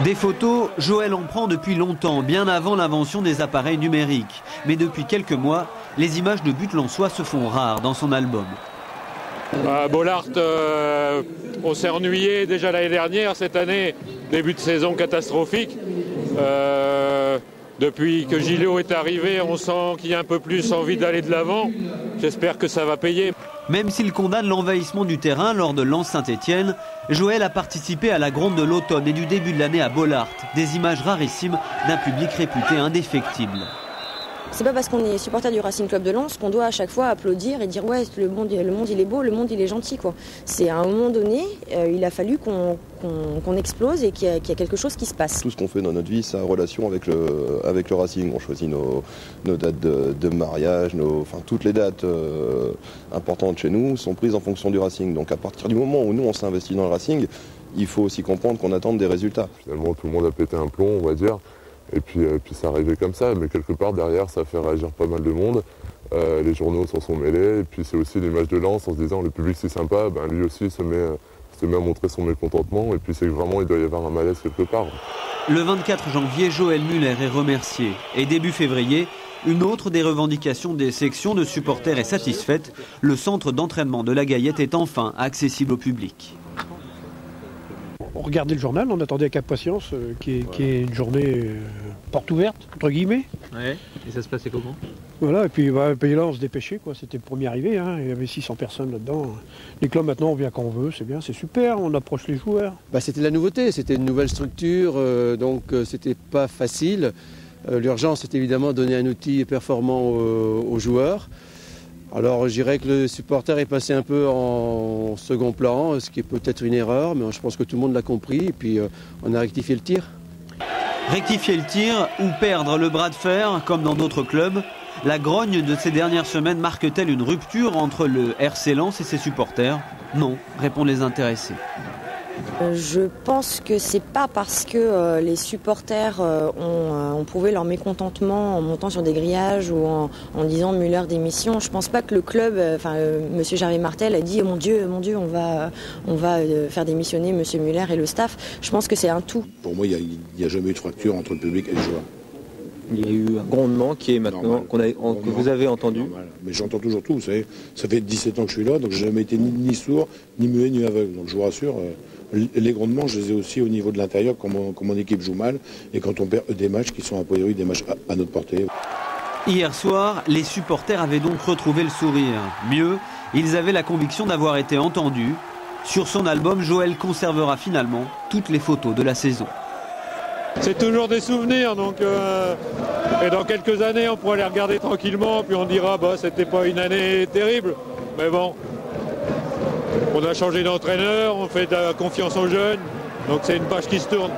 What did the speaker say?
Des photos, Joël en prend depuis longtemps, bien avant l'invention des appareils numériques. Mais depuis quelques mois, les images de buts lensois se font rares dans son album. Bollaert, on s'est ennuyé déjà l'année dernière. Cette année, début de saison catastrophique. Depuis que Gilot est arrivé, on sent qu'il y a un peu plus envie d'aller de l'avant. J'espère que ça va payer. Même s'il condamne l'envahissement du terrain lors de Lens Saint-Étienne, Joël a participé à la gronde de l'automne et du début de l'année à Bollaert. Des images rarissimes d'un public réputé indéfectible. C'est pas parce qu'on est supporter du Racing Club de Lens qu'on doit à chaque fois applaudir et dire ouais le monde il est beau, le monde il est gentil quoi. C'est à un moment donné, il a fallu qu'on explose et qu'il y a quelque chose qui se passe. Tout ce qu'on fait dans notre vie, ça a relation avec le Racing. On choisit nos dates de mariage, toutes les dates importantes chez nous sont prises en fonction du Racing. Donc à partir du moment où nous on s'investit dans le Racing, il faut aussi comprendre qu'on attend des résultats. Finalement tout le monde a pété un plomb, on va dire. Et puis ça arrivait comme ça, mais quelque part derrière ça fait réagir pas mal de monde. Les journaux s'en sont mêlés, et puis c'est aussi l'image de Lens en se disant le public c'est sympa, lui aussi se met à montrer son mécontentement, et puis c'est que vraiment il doit y avoir un malaise quelque part. Le 24 janvier, Joël Müller est remercié. Et début février, une autre des revendications des sections de supporters est satisfaite. Le centre d'entraînement de la Gaillette est enfin accessible au public. On regardait le journal, on attendait avec impatience qui est une journée porte ouverte, entre guillemets. Ouais, et ça se passait comment? Voilà, et puis là on se dépêchait, quoi. C'était le premier arrivé, hein. Il y avait 600 personnes là-dedans. Les clubs maintenant on vient quand on veut, c'est bien, c'est super, on approche les joueurs. C'était la nouveauté, c'était une nouvelle structure, donc c'était pas facile. L'urgence c'est évidemment de donner un outil performant aux joueurs. Alors je dirais que le supporter est passé un peu en second plan, ce qui est peut-être une erreur, mais je pense que tout le monde l'a compris et puis on a rectifié le tir. Rectifier le tir ou perdre le bras de fer, comme dans d'autres clubs, la grogne de ces dernières semaines marque-t-elle une rupture entre le RC Lens et ses supporters? Non, répondent les intéressés. Je pense que c'est pas parce que les supporters ont prouvé leur mécontentement en montant sur des grillages ou en disant Müller démission. Je pense pas que le club, Monsieur Gervais Martel a dit mon Dieu, on va faire démissionner Monsieur Müller et le staff. Je pense que c'est un tout. Pour moi, il n'y a jamais eu de fracture entre le public et les joueurs. Il y a eu un grondement qui est maintenant que vous avez entendu. Normal. Mais j'entends toujours tout, vous savez. Ça fait 17 ans que je suis là, donc j'ai jamais été ni sourd, ni muet, ni aveugle. Donc je vous rassure, les grondements, je les ai aussi au niveau de l'intérieur quand mon équipe joue mal et quand on perd des matchs qui sont a priori des matchs à notre portée. Hier soir, les supporters avaient donc retrouvé le sourire. Mieux, ils avaient la conviction d'avoir été entendus. Sur son album, Joël conservera finalement toutes les photos de la saison. C'est toujours des souvenirs, donc et dans quelques années on pourra les regarder tranquillement, puis on dira c'était pas une année terrible, mais bon, on a changé d'entraîneur, on fait de la confiance aux jeunes, donc c'est une page qui se tourne.